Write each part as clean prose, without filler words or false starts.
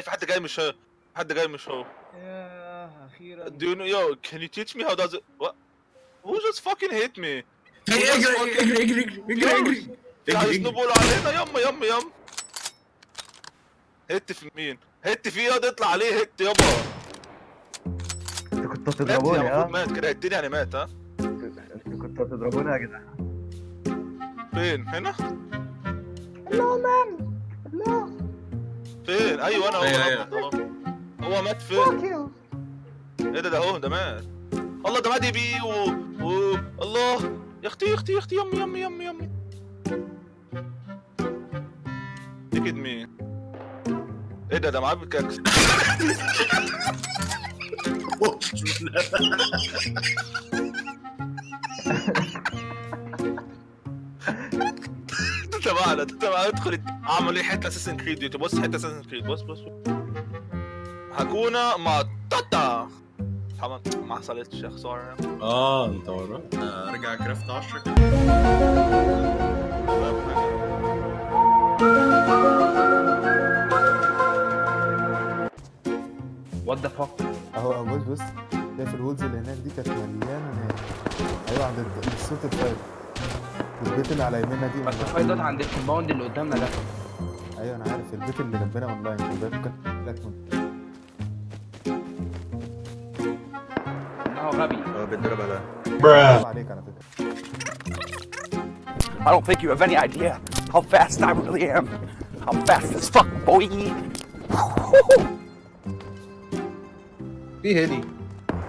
في حد جاي مش هو. حد جاي مش هو. ياه اخيرا. Do you know yo can you teach me how does it what who just fucking hit me اجري في عايز نبول علينا يم هت في مين هت فيه ياض اطلع عليه هت يابا انتوا كنتوا مات هتضربوني المفروض ها؟ مات كده هتني يعني مات ها انتوا كنتوا هتضربوني يا جدعان. فين هنا لا مان لا فين ايوه انا أيوة. هو مات فين ايه ده اهو ده مات الله ده مات بيه الله يا اختي يمي تكد مين ايه ده معاه بالكاكس تبعنا ادخل اعمل ايه حته اساسن كريد دي بص حته اساسن كريد بص هكونا ماتاتا طبعا ما حصلتش يا خساره انت وراه ارجع كرافت 10 كده. وات ذا فاك. اهو بص شايف الولز اللي هناك دي كانت مليانه ناس. ايوه عند الصوت الفاير والبيت اللي على يميننا دي. بس الفايدات عند الكومباوند اللي قدامنا ده. ايوه انا عارف البيت اللي جنبنا اونلاين ممكن لك هو غبي. بيتضرب على عليك على فكره. I don't think you have any idea how fast I really am. I'm fast as fuck, boy. في هيلي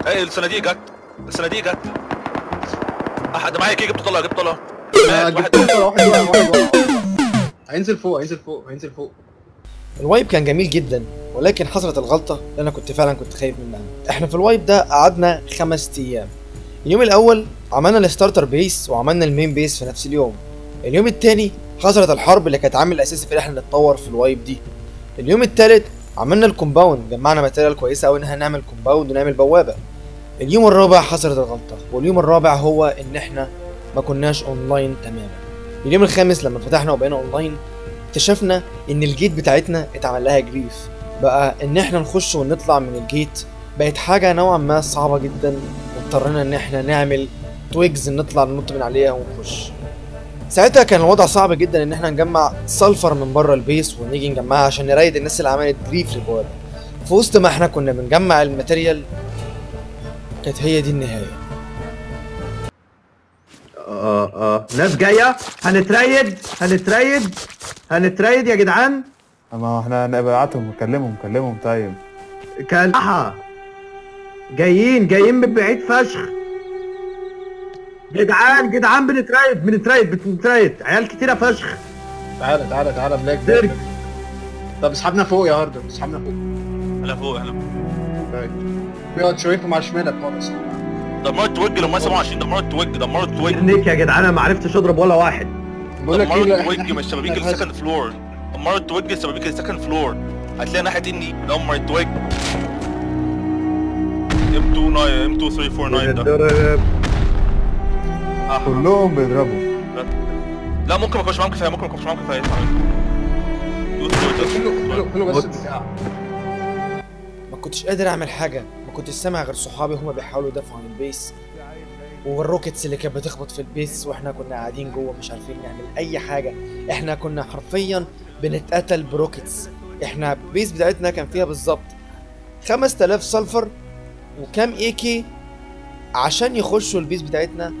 ايه الصناديق جت احد معايا كي جبت طلع جبت واحد هينزل فوق الوايب كان جميل جدا، ولكن حصلت الغلطة اللي أنا كنت فعلا خايف منها. إحنا في الوايب ده قعدنا 5 أيام. اليوم الأول عملنا الستارتر بيس وعملنا المين بيس في نفس اليوم. اليوم التاني حصلت الحرب اللي كانت عامل أساسي في إن إحنا نتطور في الوايب دي. اليوم التالت عملنا الكومباوند، جمعنا ماتيريال كويسة أوي إن إحنا نعمل كومباوند ونعمل بوابة. اليوم الرابع حصلت الغلطة، واليوم الرابع هو إن إحنا ما كناش أونلاين تماما. اليوم الخامس لما فتحنا وبقينا أونلاين اكتشفنا ان الجيت بتاعتنا اتعمل لها جريف، بقى ان احنا نخش ونطلع من الجيت بقت حاجه نوعا ما صعبه جدا، واضطرينا ان احنا نعمل تويجز نطلع ننط من عليها ونخش. ساعتها كان الوضع صعب جدا ان احنا نجمع سلفر من بره البيس ونيجي نجمعها عشان نرايد الناس اللي عملت جريف للبوابه. في وسط ما احنا كنا بنجمع الماتيريال كانت هي دي النهايه. ناس جايه هنتريد يا جدعان. اما احنا نبعتهم نكلمهم طيب. كالحة جايين من بعيد فشخ. جدعان بنتريد عيال كتيرة فشخ. تعالى بلاك درج. طب اسحبنا فوق يا هاردر، اسحبنا فوق. انا فوق بيقعد شويكم على شمالك خالص. دمرت توج لما 27 دمرت توج نيك يا جدعان انا ما عرفتش اضرب ولا واحد. بقول لك دمرت توج من الشبابيك السكند فلور. دمرت توج الشبابيك السكند فلور. هتلاقي ناحية اني دمرت توج M2349 ده. كلهم بيضربوا. لا ممكن ما يكونش معاهم كفاية كله بس البتاع. ما كنتش قادر اعمل حاجه، ما كنتش سامع غير صحابي هما بيحاولوا يدافعوا عن البيس، والروكيتس اللي كانت بتخبط في البيس واحنا كنا قاعدين جوه مش عارفين نعمل اي حاجه. احنا كنا حرفيا بنتقتل بروكيتس. احنا البيس بتاعتنا كان فيها بالظبط 5000 سلفر وكام AK عشان يخشوا البيس بتاعتنا.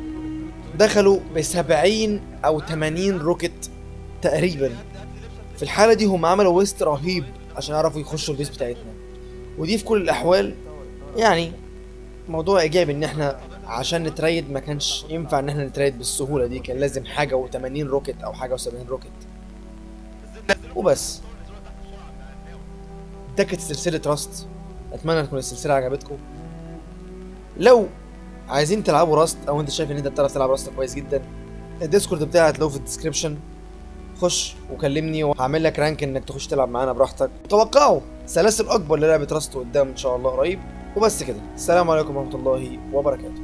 دخلوا ب70 أو 80 روكيت تقريبا. في الحاله دي هم عملوا ويست رهيب عشان يعرفوا يخشوا البيس بتاعتنا، ودي في كل الاحوال يعني موضوع ايجابي ان احنا عشان نتريد ما كانش ينفع ان احنا نتريد بالسهوله دي، كان لازم حاجه و80 روكيت او حاجه و70 روكيت وبس. ده كانت سلسله راست، اتمنى تكون السلسله عجبتكم. لو عايزين تلعبوا راست او انت شايف ان انت بتعرف تلعب راست كويس جدا، الديسكورد بتاعي هتلاقوه في الديسكريبشن، خش وكلمني وهعمل لك رانك انك تخش تلعب معانا براحتك. توقعوا سلاسل اكبر للعبه راست قدام ان شاء الله قريب. وبس كده، السلام عليكم ورحمه الله وبركاته.